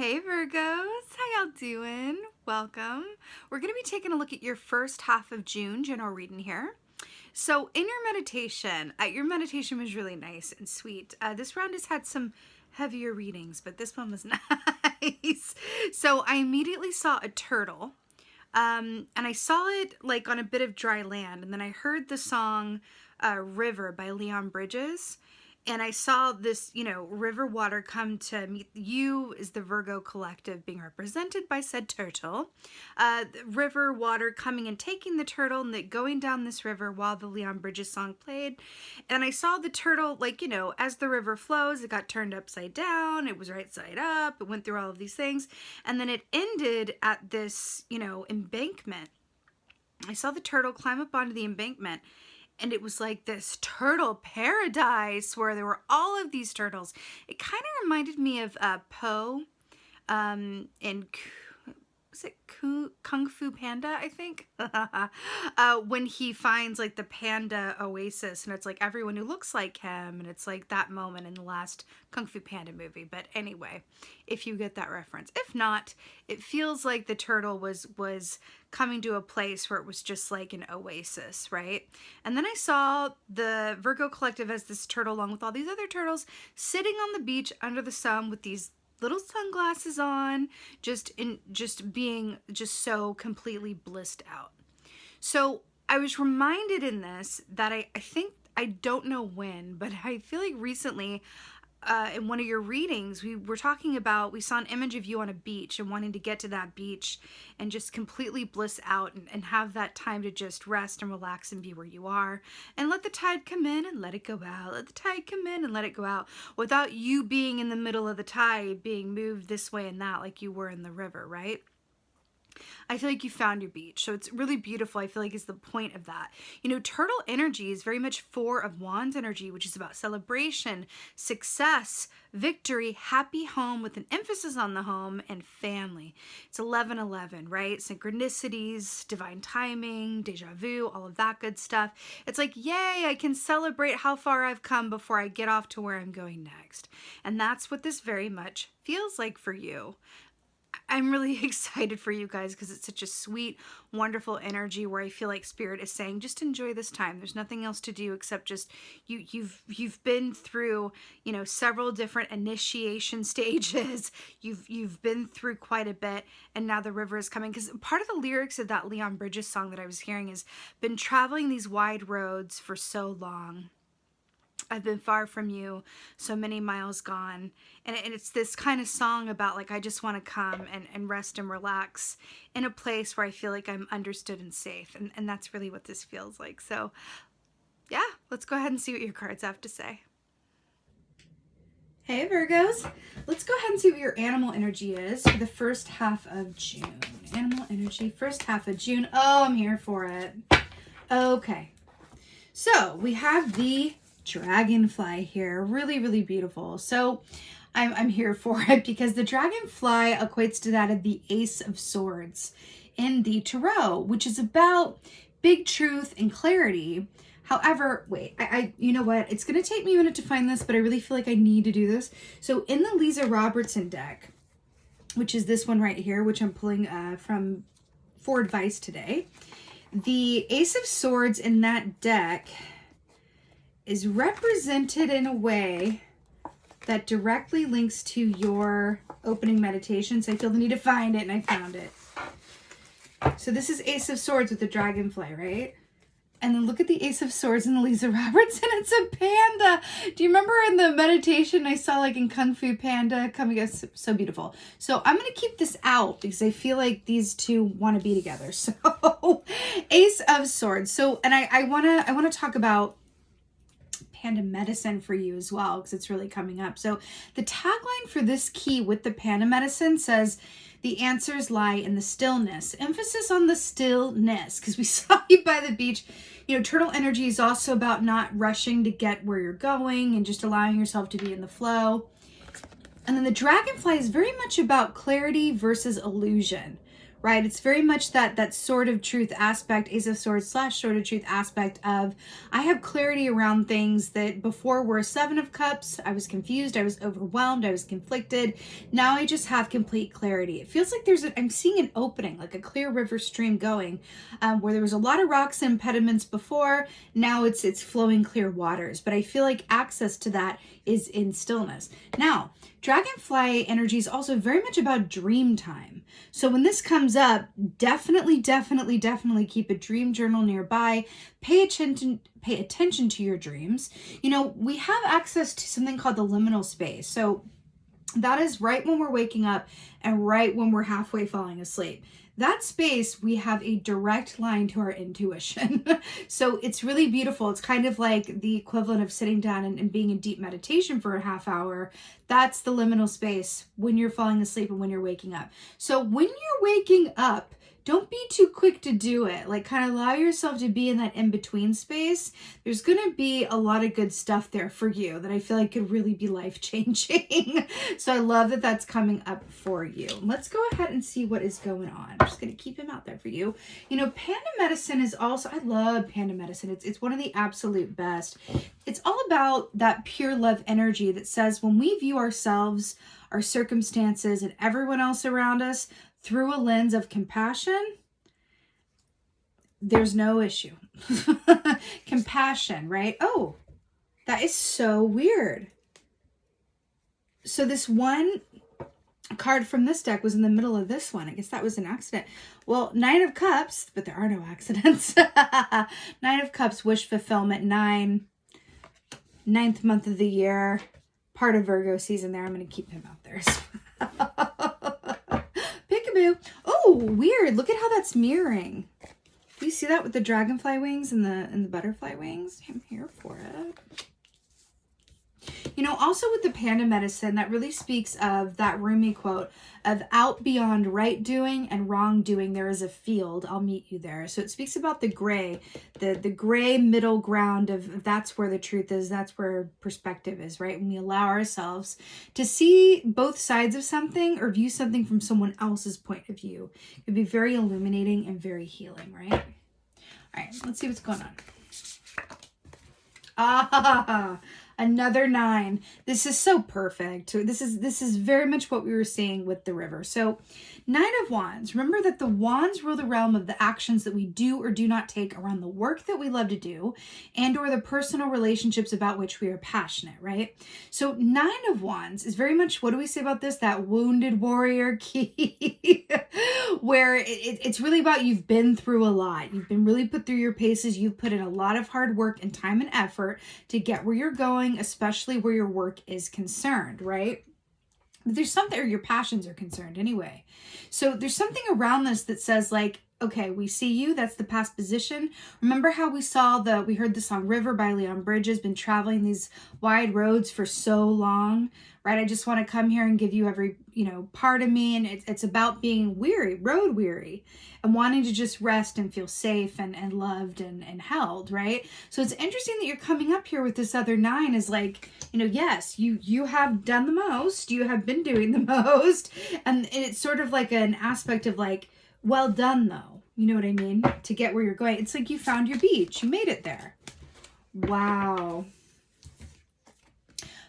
Hey Virgos, how y'all doing? Welcome. We're going to be taking a look at your first half of June general reading here. So in your meditation was really nice and sweet. This round has had some heavier readings, but this one was nice. So I immediately saw a turtle, and I saw it like on a bit of dry land, and then I heard the song River by Leon Bridges. And I saw this, river water come to meet you is the Virgo collective being represented by said turtle. River water coming and taking the turtle and going down this river while the Leon Bridges song played. And I saw the turtle, as the river flows, it got turned upside down. It was right side up. It went through all of these things. And then it ended at this, embankment. I saw the turtle climb up onto the embankment. And it was like this turtle paradise where there were all of these turtles. It kind of reminded me of Poe in, was it Kung Fu Panda, I think? When he finds like the panda oasis and it's like everyone who looks like him, and it's like that moment in the last Kung Fu Panda movie. But anyway, if you get that reference. If not, it feels like the turtle was coming to a place where it was just like an oasis, right? And then I saw the Virgo collective as this turtle along with all these other turtles sitting on the beach under the sun with these little sunglasses on, just being so completely blissed out. So I was reminded in this that I think, I don't know when, but I feel like recently in one of your readings, we saw an image of you on a beach and wanting to get to that beach and just completely bliss out and have that time to just rest and relax and be where you are and let the tide come in and let it go out. Let the tide come in and let it go out without you being in the middle of the tide, being moved this way and that like you were in the river, right? I feel like you found your beach. So it's really beautiful, I feel like, is the point of that. Turtle energy is very much Four of Wands energy, which is about celebration, success, victory, happy home with an emphasis on the home, and family. It's 11/11, right? Synchronicities, divine timing, deja vu, all of that good stuff. It's like, yay, I can celebrate how far I've come before I get off to where I'm going next. And that's what this very much feels like for you. I'm really excited for you guys because it's such a sweet, wonderful energy where I feel like Spirit is saying, just enjoy this time. There's nothing else to do except just you've been through, several different initiation stages. You've been through quite a bit, and now the river is coming. Because part of the lyrics of that Leon Bridges song that I was hearing is, been traveling these wide roads for so long. I've been far from you, so many miles gone. And it's this kind of song about like, I just want to come and rest and relax in a place where I feel like I'm understood and safe. And that's really what this feels like. So yeah, let's go ahead and see what your cards have to say. Hey Virgos, let's go ahead and see what your animal energy is for the first half of June. Animal energy, first half of June. Oh, I'm here for it. Okay. So we have the Dragonfly here. Really, really beautiful. So I'm here for it because the Dragonfly equates to that of the Ace of Swords in the Tarot, which is about big truth and clarity. However, wait, you know what? It's going to take me a minute to find this, but I really feel like I need to do this. So in the Leeza Robertson deck, which is this one right here, which I'm pulling from for advice today, the Ace of Swords in that deck is represented in a way that directly links to your opening meditation. So I feel the need to find it, and I found it. So this is Ace of Swords with the Dragonfly, right? And then look at the Ace of Swords in the Leeza Robertson. It's a panda. Do you remember in the meditation I saw like in Kung Fu Panda coming up? So beautiful. So I'm going to keep this out because I feel like these two want to be together. So Ace of Swords. So, and I want to talk about panda medicine for you as well because it's really coming up. So the tagline for this key with the panda medicine says, the answers lie in the stillness. Emphasis on the stillness because we saw you by the beach. Turtle energy is also about not rushing to get where you're going and just allowing yourself to be in the flow. And then the Dragonfly is very much about clarity versus illusion, right? It's very much that sword of truth aspect, Ace of Swords / sword of truth aspect of, I have clarity around things that before were 7 of Cups. I was confused, I was overwhelmed, I was conflicted. Now I just have complete clarity. It feels like I'm seeing an opening, like a clear river stream going, where there was a lot of rocks and impediments before. Now it's flowing clear waters, but I feel like access to that is in stillness. Now, Dragonfly energy is also very much about dream time. So when this comes up, definitely keep a dream journal nearby. Pay attention to your dreams. You know, we have access to something called the liminal space. So that is right when we're waking up and right when we're halfway falling asleep. That space, we have a direct line to our intuition. So it's really beautiful. It's kind of like the equivalent of sitting down and being in deep meditation for a half hour. That's the liminal space when you're falling asleep and when you're waking up. So when you're waking up, don't be too quick to do it. Like, kind of allow yourself to be in that in-between space. There's going to be a lot of good stuff there for you that I feel like could really be life-changing. So I love that that's coming up for you. Let's go ahead and see what is going on. I'm just going to keep him out there for you. You know, panda medicine is also, I love panda medicine. It's one of the absolute best. It's all about that pure love energy that says when we view ourselves, our circumstances, and everyone else around us through a lens of compassion, there's no issue. Compassion, right? Oh, that is so weird. So this one card from this deck was in the middle of this one. I guess that was an accident. Well, 9 of Cups, but there are no accidents. 9 of Cups, wish fulfillment, 9th month of the year, part of Virgo season there. I'm going to keep him out there. Oh, weird. Look at how that's mirroring. Do you see that with the dragonfly wings and the butterfly wings? I'm here for it. You know, also with the panda medicine, that really speaks of that Rumi quote of out beyond right doing and wrong doing, there is a field. I'll meet you there. So it speaks about the gray, the gray middle ground of that's where the truth is. That's where perspective is, right? When we allow ourselves to see both sides of something or view something from someone else's point of view, it can be very illuminating and very healing, right? All right, let's see what's going on. Another 9. This is so perfect. This is very much what we were seeing with the river. So 9 of Wands. Remember that the wands rule the realm of the actions that we do or do not take around the work that we love to do and or the personal relationships about which we are passionate, right? So 9 of Wands is very much, what do we say about this? That wounded warrior key where it's really about you've been through a lot. You've been really put through your paces. You've put in a lot of hard work and time and effort to get where you're going, especially where your work is concerned, right? There's something, or your passions are concerned anyway. So there's something around this that says like, okay, we see you. That's the past position. Remember how we heard the song River by Leon Bridges, been traveling these wide roads for so long, right? I just want to come here and give you every, part of me. And it's about being weary, road weary, and wanting to just rest and feel safe and loved and held, right? So it's interesting that you're coming up here with this other 9 is like, yes, you have done the most. You have been doing the most. And it's sort of like an aspect of like, well done though. You know what I mean? To get where you're going. It's like you found your beach. You made it there. Wow.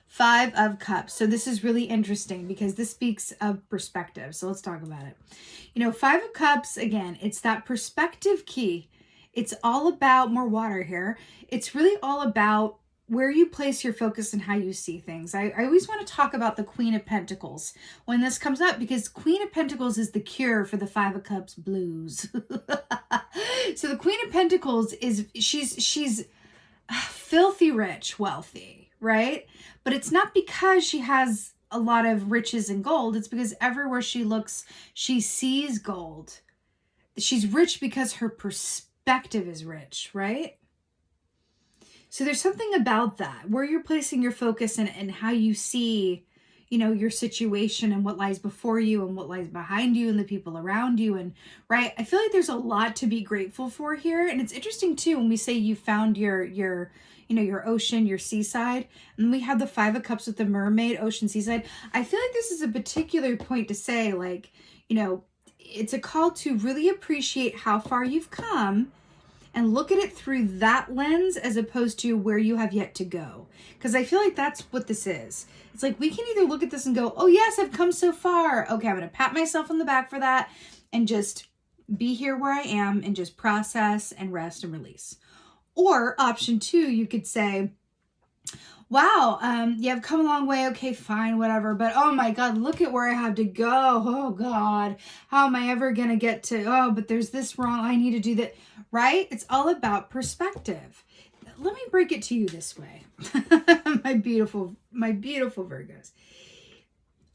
5 of Cups. So this is really interesting because this speaks of perspective. So let's talk about it. 5 of Cups, again, it's that perspective key. It's all about, more water here. It's really all about where you place your focus and how you see things. I always want to talk about the Queen of Pentacles when this comes up because Queen of Pentacles is the cure for the 5 of Cups blues. So the Queen of Pentacles is, she's filthy rich, wealthy, right? But it's not because she has a lot of riches and gold. It's because everywhere she looks, she sees gold. She's rich because her perspective is rich, right? So there's something about that, where you're placing your focus and how you see, your situation and what lies before you and what lies behind you and the people around you. And right, I feel like there's a lot to be grateful for here. And it's interesting too, when we say you found your ocean, your seaside, and we have the 5 of Cups with the mermaid, ocean, seaside. I feel like this is a particular point to say like, it's a call to really appreciate how far you've come and look at it through that lens as opposed to where you have yet to go. Because I feel like that's what this is. It's like we can either look at this and go, oh yes, I've come so far. Okay, I'm going to pat myself on the back for that and just be here where I am and just process and rest and release. Or option 2, you could say, wow, yeah, I've come a long way. Okay, fine, whatever. But oh my God, look at where I have to go. Oh God, how am I ever going to get to, oh, but there's this wrong. I need to do that, right? It's all about perspective. Let me break it to you this way. my beautiful Virgos.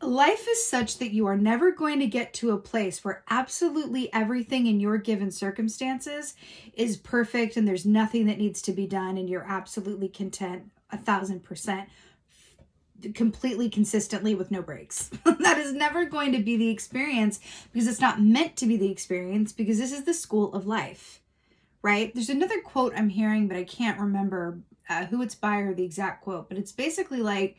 Life is such that you are never going to get to a place where absolutely everything in your given circumstances is perfect and there's nothing that needs to be done and you're absolutely content 1,000% completely consistently with no breaks. That is never going to be the experience because it's not meant to be the experience because this is the school of life, right? There's another quote I'm hearing, but I can't remember who it's by or the exact quote, but it's basically like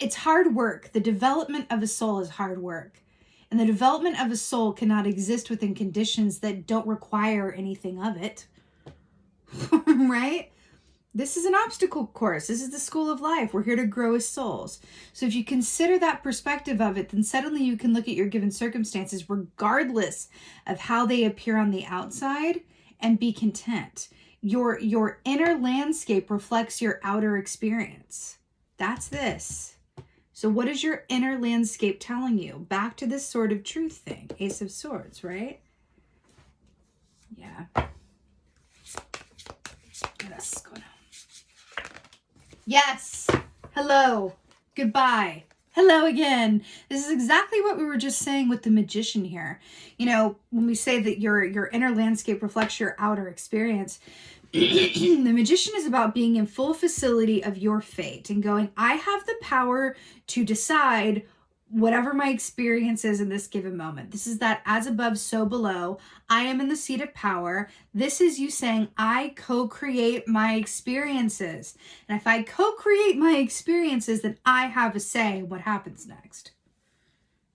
it's hard work. The development of a soul is hard work. And the development of a soul cannot exist within conditions that don't require anything of it. Right? This is an obstacle course. This is the school of life. We're here to grow as souls. So if you consider that perspective of it, then suddenly you can look at your given circumstances regardless of how they appear on the outside and be content. Your inner landscape reflects your outer experience. That's this. So what is your inner landscape telling you? Back to this sort of truth thing. Ace of Swords, right? Yeah. What else is going on? Yes. Hello. Goodbye. Hello again. This is exactly what we were just saying with the Magician here. You know, when we say that your inner landscape reflects your outer experience, the Magician is about being in full facility of your fate and going, I have the power to decide whatever my experience is in this given moment. This is that as above, so below. I am in the seat of power. This is you saying, I co-create my experiences. And if I co-create my experiences, then I have a say in what happens next.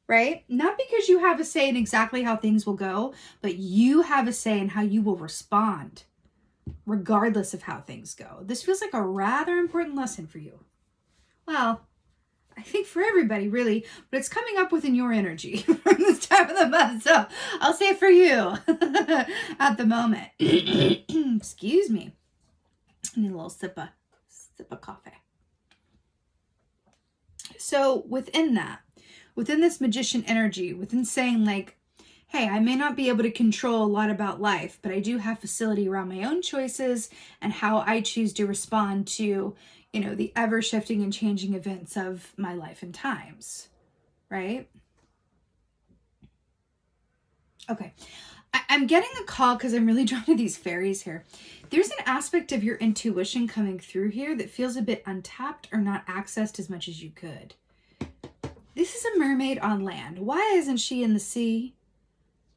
Right? Not because you have a say in exactly how things will go, but you have a say in how you will respond, regardless of how things go. This feels like a rather important lesson for you. Well, I think for everybody, really, but it's coming up within your energy from this time of the month. So I'll say for you at the moment. Excuse me. I need a little sip of coffee. So within that, within this Magician energy, within saying like, hey, I may not be able to control a lot about life, but I do have facility around my own choices and how I choose to respond to, you know, the ever shifting and changing events of my life and times, right? Okay. I'm getting a call because I'm really drawn to these fairies here. There's an aspect of your intuition coming through here that feels a bit untapped or not accessed as much as you could. This is a mermaid on land. Why isn't she in the sea?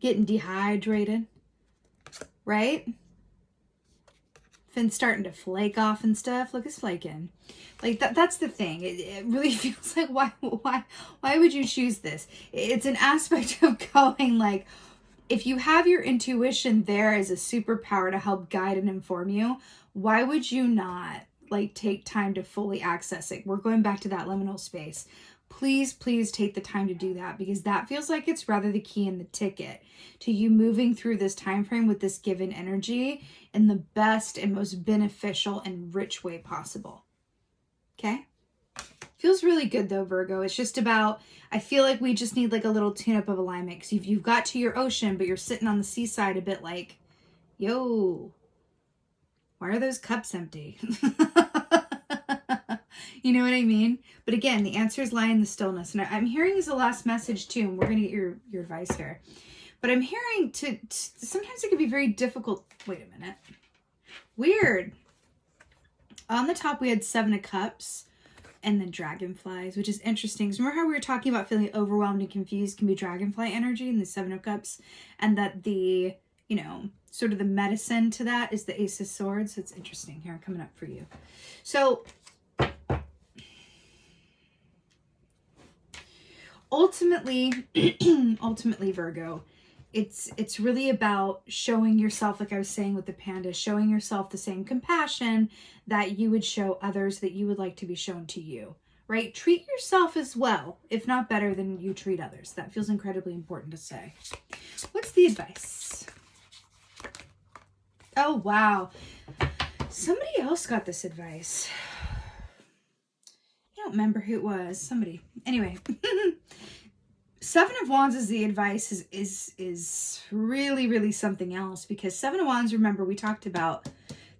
Getting dehydrated, right? Fin's starting to flake off and stuff. Look, it's flaking. Like that's the thing. It really feels like why would you choose this? It's an aspect of going like, if you have your intuition there as a superpower to help guide and inform you, why would you not like take time to fully access it? We're going back to that liminal space. Please take the time to do that because that feels like it's rather the key in the ticket to you moving through this time frame with this given energy in the best and most beneficial and rich way possible. Okay? Feels really good though, Virgo. It's just about, I feel like we just need like a little tune-up of alignment because you've got to your ocean, but you're sitting on the seaside a bit like, yo, why are those cups empty? You know what I mean? But again, the answers lie in the stillness. And I'm hearing as a last message too, and we're going to get your advice here. But I'm hearing to sometimes it can be very difficult. Wait a minute. Weird. On the top, we had 7 of Cups and then Dragonflies, which is interesting. Remember how we were talking about feeling overwhelmed and confused can be Dragonfly energy in the 7 of Cups? And that the, you know, sort of the medicine to that is the Ace of Swords. It's interesting here coming up for you. So ultimately, ultimately, Virgo, it's really about showing yourself, like I was saying with the panda, showing yourself the same compassion that you would show others, that you would like to be shown to you, right? Treat yourself as well, if not better than you treat others. That feels incredibly important to say. What's the advice? Oh, wow. Somebody else got this advice. I don't remember who it was. Somebody. Anyway. Seven of Wands is the advice is really, really something else, because Seven of Wands, remember, we talked about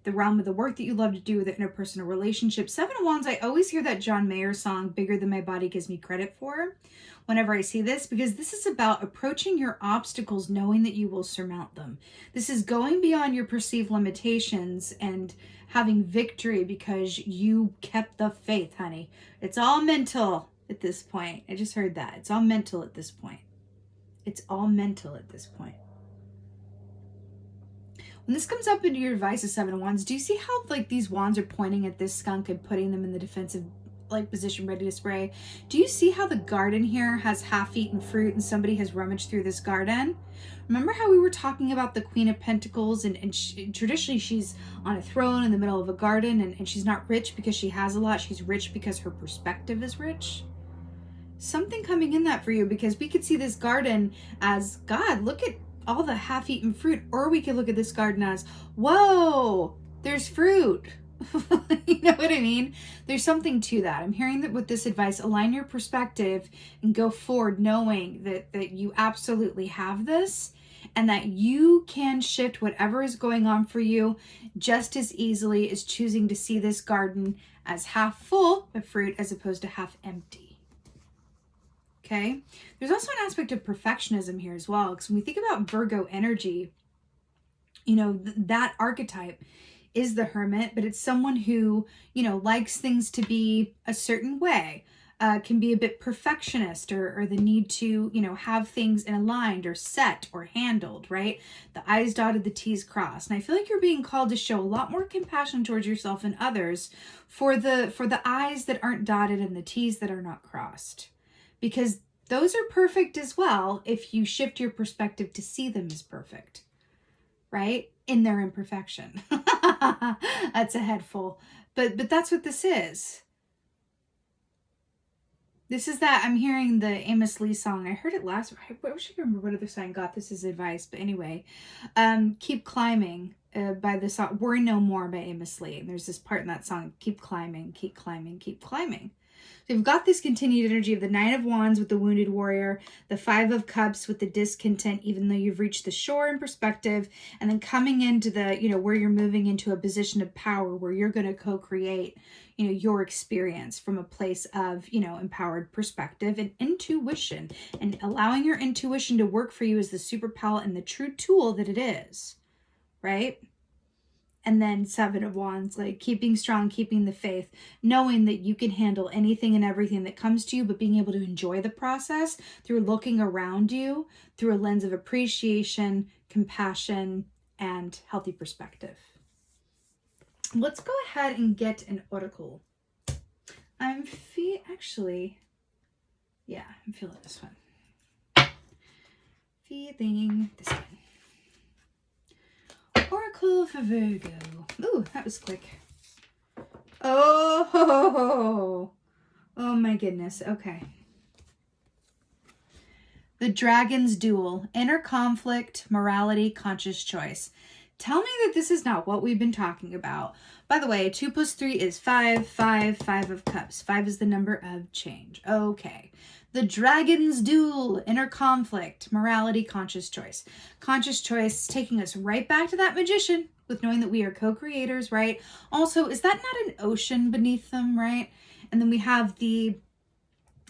the realm of the work that you love to do with the interpersonal relationship. Seven of Wands, I always hear that John Mayer song, Bigger Than My Body Gives Me Credit For, whenever I see this, because this is about approaching your obstacles knowing that you will surmount them. This is going beyond your perceived limitations and having victory because you kept the faith, honey. It's all mental at this point. I just heard that. It's all mental at this point. It's all mental at this point. When this comes up into your advice of Seven of Wands, do you see how like these wands are pointing at this skunk and putting them in the defensive like position, ready to spray? Do you see how the garden here has half-eaten fruit and somebody has rummaged through this garden? Remember how we were talking about the Queen of Pentacles, and traditionally she's on a throne in the middle of a garden, and she's not rich because she has a lot. She's rich because her perspective is rich. Something coming in that for you, because we could see this garden as, God, look at all the half-eaten fruit, or we could look at this garden as, whoa, there's fruit. You know what I mean? There's something to that. I'm hearing that with this advice, align your perspective and go forward knowing that you absolutely have this, and that you can shift whatever is going on for you just as easily as choosing to see this garden as half full of fruit as opposed to half empty. Okay, there's also an aspect of perfectionism here as well, because when we think about Virgo energy, you know, that archetype is the hermit, but it's someone who, you know, likes things to be a certain way, can be a bit perfectionist, or the need to, you know, have things in aligned or set or handled, right? The I's dotted, the T's crossed. And I feel like you're being called to show a lot more compassion towards yourself and others for the I's that aren't dotted and the T's that are not crossed. Because those are perfect as well if you shift your perspective to see them as perfect, right? In their imperfection. That's a head full. But that's what this is. This is that, I'm hearing the Amos Lee song. I heard it last, I wish I could remember what other song got this as advice. But anyway, Keep Climbing by the song Worry No More by Amos Lee. And there's this part in that song, keep climbing, keep climbing, keep climbing. So you've got this continued energy of the Nine of Wands with the Wounded Warrior, the Five of Cups with the discontent, even though you've reached the shore in perspective, and then coming into the, you know, where you're moving into a position of power where you're going to co-create, you know, your experience from a place of, you know, empowered perspective and intuition, and allowing your intuition to work for you as the superpower and the true tool that it is, right? And then Seven of Wands, like keeping strong, keeping the faith, knowing that you can handle anything and everything that comes to you, but being able to enjoy the process through looking around you through a lens of appreciation, compassion, and healthy perspective. Let's go ahead and get an oracle. I'm feeling this one. Feeling this one. Oracle for Virgo. Ooh, that was quick. Oh my goodness. Okay. The Dragon's Duel. Inner conflict, morality, conscious choice. Tell me that this is not what we've been talking about. By the way, 2 + 3 is 5. 5 of cups. 5 is the number of change. Okay. The Dragon's Duel, inner conflict, morality, conscious choice. Conscious choice taking us right back to that magician with knowing that we are co-creators, right? Also, is that not an ocean beneath them, right? And then we have the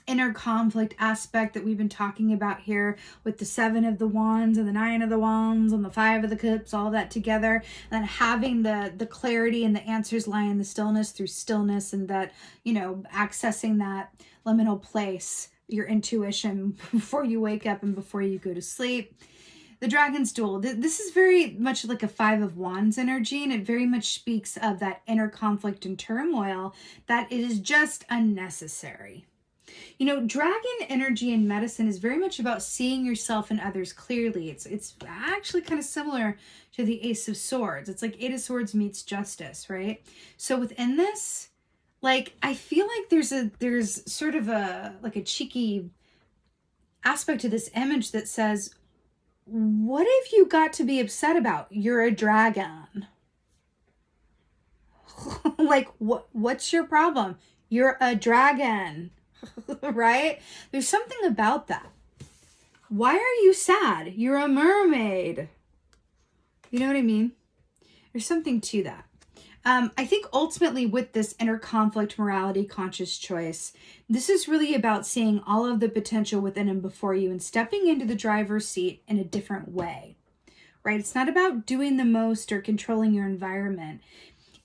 inner conflict aspect that we've been talking about here with the 7 of the Wands and the 9 of the Wands and the 5 of the Cups, all that together. And then having the clarity and the answers lie in the stillness through stillness, and that, you know, accessing that liminal place, your intuition before you wake up and before you go to sleep. The Dragon's Duel. This is very much like a 5 of Wands energy, and it very much speaks of that inner conflict and turmoil that it is just unnecessary. You know, dragon energy in medicine is very much about seeing yourself and others clearly. It's actually kind of similar to the Ace of Swords. It's like Eight of Swords meets justice, right? So within this, like, I feel like there's sort of a cheeky aspect to this image that says, what have you got to be upset about? You're a dragon. Like, what's your problem? You're a dragon. Right? There's something about that. Why are you sad? You're a mermaid. You know what I mean? There's something to that. I think ultimately with this inner conflict, morality, conscious choice, this is really about seeing all of the potential within and before you and stepping into the driver's seat in a different way, right? It's not about doing the most or controlling your environment.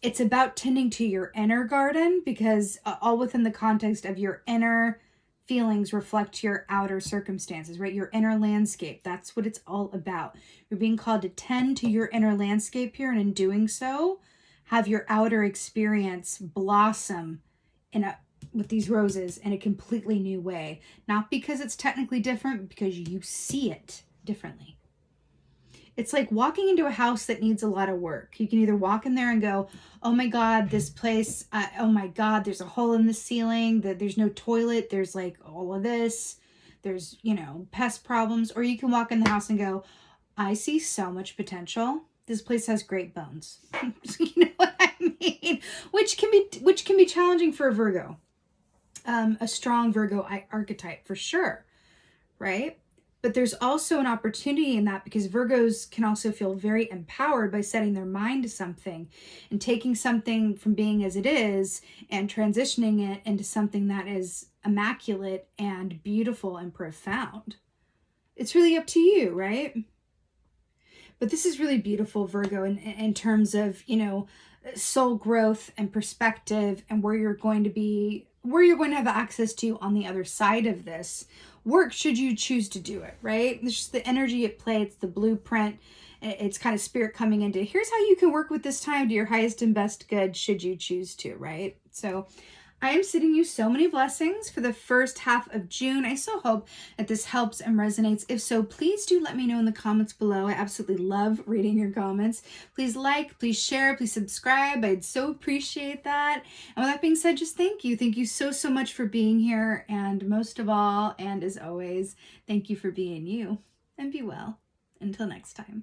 It's about tending to your inner garden, because all within the context of your inner feelings reflect your outer circumstances, right? Your inner landscape. That's what it's all about. You're being called to tend to your inner landscape here, and in doing so, have your outer experience blossom with these roses in a completely new way. Not because it's technically different, but because you see it differently. It's like walking into a house that needs a lot of work. You can either walk in there and go, oh my God, this place, oh my God, there's a hole in the ceiling, there's no toilet, there's like all of this, there's, pest problems. Or you can walk in the house and go, I see so much potential. This place has great bones. You know what I mean? Which can be challenging for a Virgo. A strong Virgo archetype for sure, right? But there's also an opportunity in that, because Virgos can also feel very empowered by setting their mind to something and taking something from being as it is and transitioning it into something that is immaculate and beautiful and profound. It's really up to you, right? But this is really beautiful, Virgo, in terms of, soul growth and perspective, and where you're going to have access to on the other side of this work, should you choose to do it, right? It's just the energy at play. It's the blueprint. It's kind of spirit coming into, here's how you can work with this time to your highest and best good, should you choose to, right? So I am sending you so many blessings for the first half of June. I so hope that this helps and resonates. If so, please do let me know in the comments below. I absolutely love reading your comments. Please like, please share, please subscribe. I'd so appreciate that. And with that being said, just thank you. Thank you so, so much for being here. And most of all, and as always, thank you for being you. And be well. Until next time.